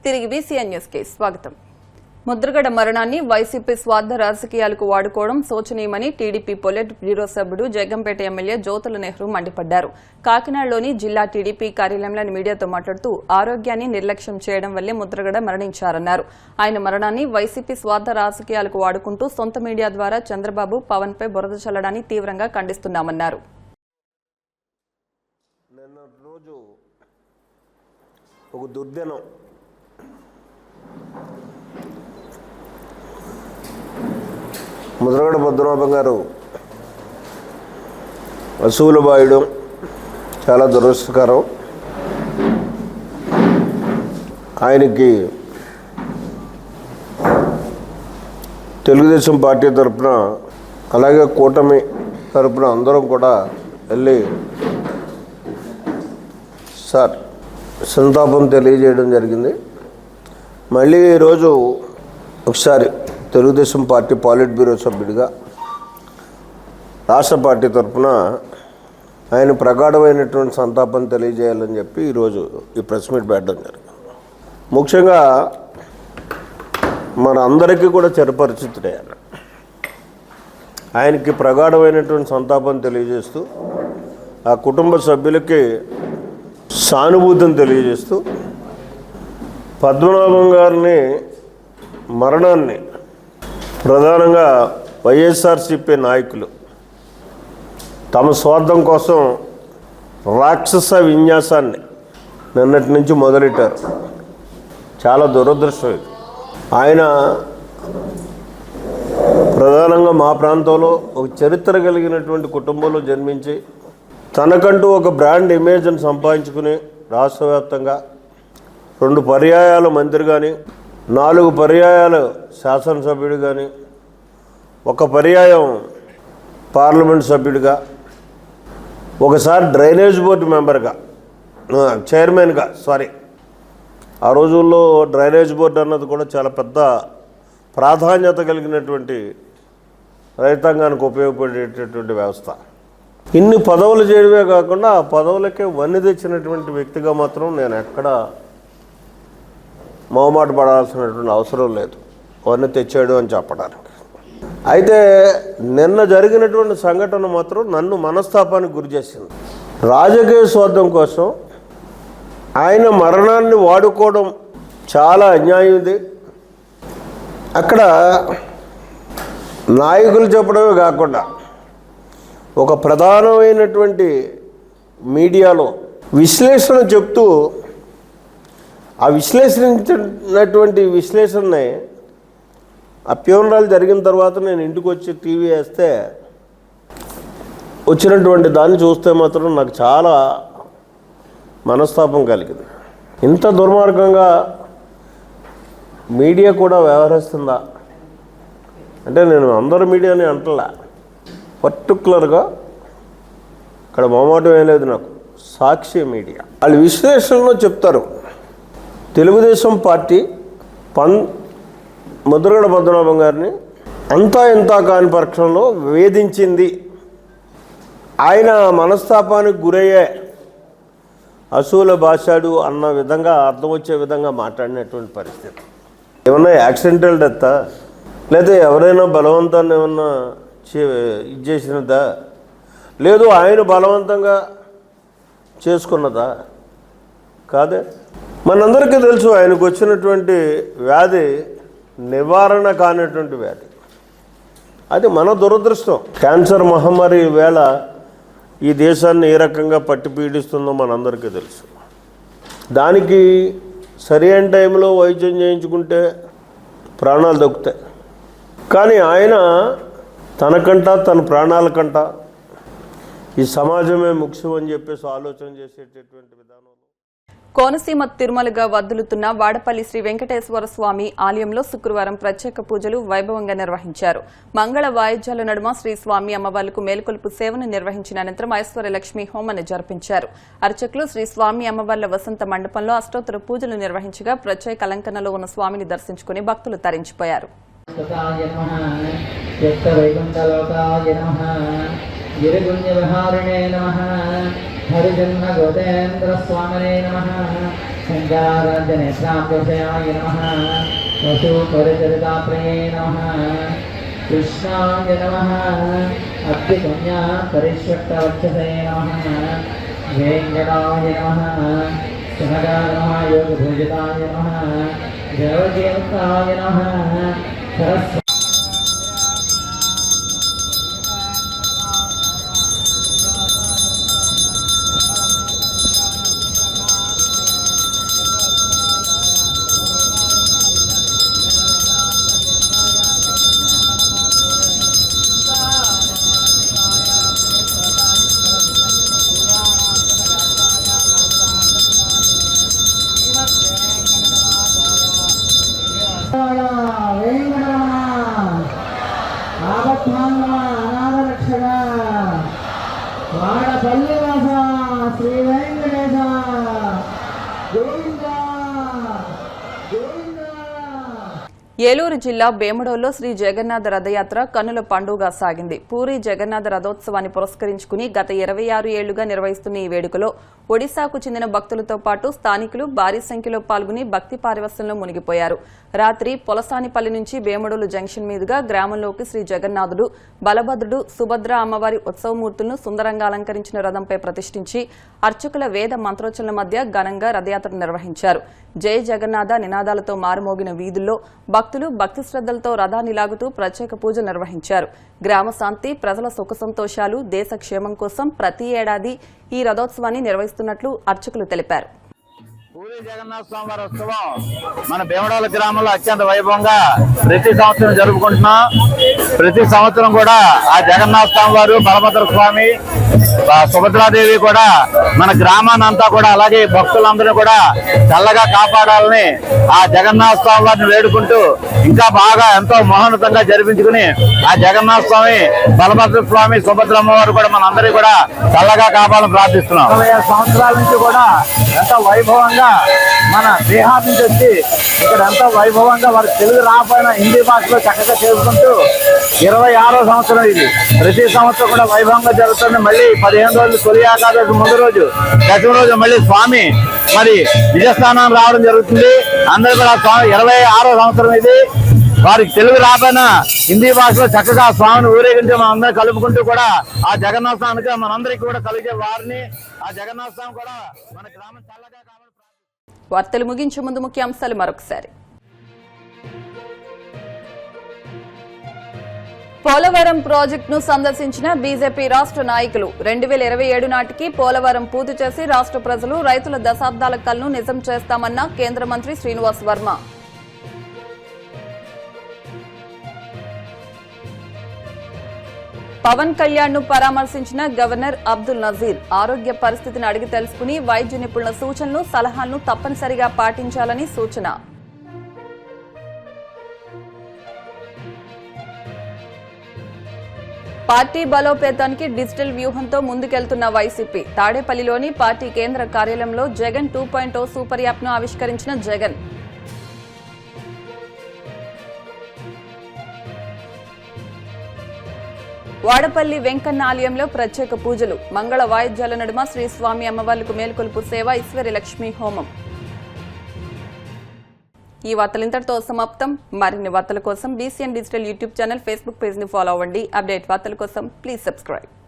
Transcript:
తిరిగి వీసీఎన్ న్యూస్ కి స్వాగతం. ముద్రగడ మరణాన్ని వైసీపీ స్వార్థ రాజకీయాలకు వాడుకోవడం శోచనీయమని టీడీపీ పొలిట్ బ్యూరో సభ్యుడు జగ్గంపేట ఎమ్మెల్యే జ్యోతుల నెహ్రూ మండిపడ్డారు. కాకినాడలోని జిల్లా టీడీపీ కార్యాలయంలో మీడియాతో మాట్లాడుతూ ఆరోగ్యాన్ని నిర్లక్ష్యం చేయడం వల్లే ముద్రగడ మరణించారన్నారు. ఆయన మరణాన్ని వైసీపీ స్వార్థ రాజకీయాలకు వాడుకుంటూ సొంత మీడియా ద్వారా చంద్రబాబు పవన్ పై బురద చల్లడాన్ని తీవ్రంగా ఖండిస్తున్నామన్నారు. ఒక దుర్దినం. ముద్రగడ పద్మనాభం గారు అసూలు బాయడం చాలా దురదృష్టకరం. ఆయనకి తెలుగుదేశం పార్టీ తరఫున అలాగే కూటమి తరఫున అందరం కూడా వెళ్ళి సార్ సంతాపం తెలియజేయడం జరిగింది. మళ్ళీ ఈరోజు ఒకసారి తెలుగుదేశం పార్టీ పాలిట్ బ్యూరో సభ్యుడిగా రాష్ట్ర పార్టీ తరఫున ఆయన ప్రగాఢమైనటువంటి సంతాపం తెలియజేయాలని చెప్పి ఈరోజు ఈ ప్రెస్ మీట్ పెట్టడం జరిగింది. ముఖ్యంగా మన అందరికీ కూడా చిరపరిచితుడే. ఆయనకి ప్రగాఢమైనటువంటి సంతాపం తెలియజేస్తూ ఆ కుటుంబ సభ్యులకి సానుభూతిని తెలియజేస్తూ పద్మనాభం గారిని మరణాన్ని ప్రధానంగా వైఎస్ఆర్సీపీ నాయకులు తమ స్వార్థం కోసం రాక్షస విన్యాసాన్ని నిన్నటి నుంచి మొదలెట్టారు. చాలా దురదృష్టం ఇది. ఆయన ప్రధానంగా మా ప్రాంతంలో ఒక చరిత్ర కలిగినటువంటి కుటుంబంలో జన్మించి తనకంటూ ఒక బ్రాండ్ ఇమేజ్ని సంపాదించుకుని రాష్ట్ర వ్యాప్తంగా 2 పర్యాయాలు మంత్రి కానీ 4 పర్యాయాలు శాసనసభ్యుడు కానీ 1 పర్యాయం పార్లమెంట్ సభ్యుడిగా ఒకసారి డ్రైనేజ్ బోర్డు మెంబర్గా చైర్మన్గా ఆ రోజుల్లో డ్రైనేజ్ బోర్డు అన్నది కూడా చాలా పెద్ద ప్రాధాన్యత కలిగినటువంటి రైతాంగానికి ఉపయోగపడేటటువంటి వ్యవస్థ. ఇన్ని పదవులు చేయడమే కాకుండా ఆ పదవులకే వన్నె తెచ్చినటువంటి వ్యక్తిగా మాత్రం నేను ఎక్కడ మొహమాట పడాల్సినటువంటి అవసరం లేదు వన్నె తెచ్చాడు అని చెప్పడానికి. అయితే నిన్న జరిగినటువంటి సంఘటన మాత్రం నన్ను మనస్తాపానికి గురి చేసింది. రాజకీయ స్వార్థం కోసం ఆయన మరణాన్ని వాడుకోవడం చాలా అన్యాయం. ఇది అక్కడ నాయకులు చెప్పడమే కాకుండా ఒక ప్రధానమైనటువంటి మీడియాలో విశ్లేషణ చెప్తూ ఆ విశ్లేషించినటువంటి విశ్లేషణని ఆ ఫ్యూనరల్ జరిగిన తర్వాత నేను ఇంటికి వచ్చి టీవీ వేస్తే వచ్చినటువంటి దాన్ని చూస్తే మాత్రం నాకు చాలా మనస్తాపం కలిగింది. ఇంత దుర్మార్గంగా మీడియా కూడా వ్యవహరిస్తుందా అంటే నేను అందరు మీడియాని అంటలా, పర్టికులర్గా ఇక్కడ మొహమాటం ఏం లేదు నాకు. సాక్షి మీడియా వాళ్ళు విశ్లేషణలో చెప్తారు తెలుగుదేశం పార్టీ ముద్రగడ పద్మనాభం గారిని అంతా ఇంత కాని పక్షంలో వేధించింది, ఆయన మనస్తాపానికి గురయ్యే అసూల భాషాడు అన్న విధంగా అర్థం వచ్చే విధంగా మాట్లాడినటువంటి పరిస్థితి. ఏమన్నా యాక్సిడెంటల్ డెత్తా లేదా ఎవరైనా బలవంతాన్ని ఏమన్నా ఇది చేసినదా లేదు ఆయన బలవంతంగా చేసుకున్నదా కాదే. మనందరికీ తెలుసు ఆయనకు వచ్చినటువంటి వ్యాధి నివారణ కానిటువంటి వ్యాధి. అది మన దురదృష్టం. క్యాన్సర్ మహమ్మారి వేళ ఈ దేశాన్ని ఏ రకంగా పట్టి పీడిస్తుందో మనందరికీ తెలుసు. దానికి సరైన టైంలో వైద్యం చేయించుకుంటే ప్రాణాలు దక్కుతాయి. కానీ ఆయన తనకంట తన ప్రాణాల కంట ఈ సమాజమే ముఖ్యం అని చెప్పేసి ఆలోచన చేసేటటువంటి విధానం. కోనసీమ తిరుమలగా వర్ధిల్లుతున్న వాడపల్లి శ్రీ వెంకటేశ్వర స్వామి ఆలయంలో శుక్రవారం ప్రత్యేక పూజలు వైభవంగా నిర్వహించారు. మంగళ వాయిద్యాల నడుమ శ్రీ స్వామి అమ్మవార్లకు మేలుకొలుపు సేవను నిర్వహించిన అనంతరం ఐశ్వర్యలక్ష్మి హోమాన్ని జరిపించారు. అర్చకులు శ్రీ స్వామి అమ్మవార్ల వసంత మండపంలో అష్టోత్తర పూజలు నిర్వహించగా ప్రత్యేక అలంకరణలో ఉన్న స్వామిని దర్శించుకుని భక్తులు తరించిపోయారు. गिरिगुण्यविहारिणे नमः हरिजन्म गोतेन्द्र स्वामिने नमः संजाराजनेत्राभ्युषयाय नमः वसुपरिचरिताप्रिये नमः कृष्णाय नमः अद्यकन्या परिष्वक्तवक्षसे नमः वेङ्कटाय नमः सुभगाय नमः योगभूजिताय नमः देवजीवताय नमः सरस्वती శ్రీ వెంకటేశ గోవింద గోవింద. ఏలూరు జిల్లా బేమడోల్లో శ్రీ జగన్నాథ రథయాత్ర కన్నుల పండుగ సాగింది. పూరీ జగన్నాథ రథోత్సవాన్ని పురస్కరించుకుని గత 26 ఏళ్లుగా నిర్వహిస్తున్న ఈ వేడుకలో ఒడిశాకు చెందిన భక్తులతో పాటు స్థానికులు భారీ సంఖ్యలో పాల్గొని భక్తి పారవస్యంలో మునిగిపోయారు. రాత్రి పొలసానిపల్లి నుంచి బేమడోలు జంక్షన్ మీదుగా గ్రామంలోకి శ్రీ జగన్నాథుడు, బలభద్రుడు, సుభద్ర అమ్మవారి ఉత్సవమూర్తులను సుందరంగా అలంకరించిన రథంపై ప్రతిష్ఠించి అర్చకుల వేద మంత్రోచ్చరణల మధ్య ఘనంగా రథయాత్ర నిర్వహించారు. జై జగన్నాథ నినాదాలతో మారుమోగిన వీధుల్లో భక్తులు భక్తి శ్రద్దలతో రథాన్ని లాగుతూ ప్రత్యేక పూజలు నిర్వహించారు. గ్రామ శాంతి, ప్రజల సుఖ సంతోషాలు, దేశ క్షేమం కోసం ప్రతి ఏడాది ఈ రథోత్సవాన్ని నిర్వహిస్తున్నట్లు అర్చకులు తెలిపారు. పూరీ జగన్నాథ స్వామి వారి ఉత్సవం మన భీమడోల గ్రామంలో అత్యంత వైభవంగా ప్రతి సంవత్సరం జరుపుకుంటున్నాం. ప్రతి సంవత్సరం కూడా ఆ జగన్నాథ స్వామి వారు, బలభద్ర స్వామి, సుభద్రాదేవి కూడా మన గ్రామాన్ని అంతా కూడా అలాగే భక్తులందరూ కూడా చల్లగా కాపాడాలని ఆ జగన్నాథ స్వామి వారిని వేడుకుంటూ ఇంకా బాగా ఎంతో మహోన్నతంగా జరిపించుకుని ఆ జగన్నాథ స్వామి, బలభద్ర స్వామి, సుభద్రమ్మ వారు కూడా మనందరికీ కూడా చల్లగా కాపాడాలని ప్రార్థిస్తున్నాం. 20 సంవత్సరాల నుంచి కూడా ఎంతో వైభవంగా మన బీహార్ నుంచి వచ్చి ఇక్కడ ఎంతో వైభవంగా వారి తెలుగు రాకపోయినా హిందీ భాషలో చక్కగా చేసుకుంటూ 26వ సంవత్సరం ఇది. ప్రతి సంవత్సరం కూడా వైభవంగా జరుగుతుంది. మళ్ళీ 15 రోజులు తొలి ఏకాదశి ముందు రోజు, దశమి రోజు మళ్ళీ స్వామి మరి నిజస్థానం రావడం జరుగుతుంది. అందరూ కూడా 26వ సంవత్సరం ఇది. వారికి తెలుగు రాకపోయినా హిందీ భాషలో చక్కగా స్వామిని ఊరేగించి మనందరం కలుపుకుంటూ కూడా ఆ జగన్నాథ స్వామికి మనందరికీ కూడా కలిగే వారిని ఆ జగన్నాథ స్వామి కూడా మన గ్రామం చల్లగా కావాలి. వార్తలు ముగించే ముందు ముఖ్యాంశాలు మరొకసారి. పోలవరం ప్రాజెక్టును సందర్శించిన బీజేపీ రాష్ట్ర నాయకులు 2027 నాటికి పోలవరం పూర్తి చేసి రాష్ట్ర ప్రజలు, రైతుల దశాబ్దాల కలను నిజం చేస్తామన్న కేంద్ర మంత్రి శ్రీనివాస్ వర్మ. పవన్ కళ్యాణ్ ను పరామర్శించిన గవర్నర్ అబ్దుల్ నజీర్ ఆరోగ్య పరిస్థితిని అడిగి తెలుసుకుని వైద్య నిపుణుల సూచనలు, సలహాలను తప్పనిసరిగా పాటించాలని సూచన. పార్టీ బలోపేతానికి డిజిటల్ వ్యూహంతో ముందుకెళ్తున్న వైసీపీ. తాడేపల్లిలోని పార్టీ కేంద్ర కార్యాలయంలో జగన్ 2.0 సూపర్ యాప్ను ఆవిష్కరించిన జగన్. వాడపల్లి వెంకన్న ఆలయంలో ప్రత్యేక పూజలు, మంగళ వాయిద్యాల నడుమ శ్రీ స్వామి అమ్మవార్లకు మేల్కొలుపు సేవ, ఈశ్వరి లక్ష్మీ హోమం. ఈ వార్తలు ఇంతటితో సమాప్తం. మరిన్ని వార్తల కోసం BCN digital YouTube channel, Facebook page ని ఫాలో అవ్వండి. అప్డేట్ వార్తల కోసం ప్లీజ్ సబ్స్క్రైబ్.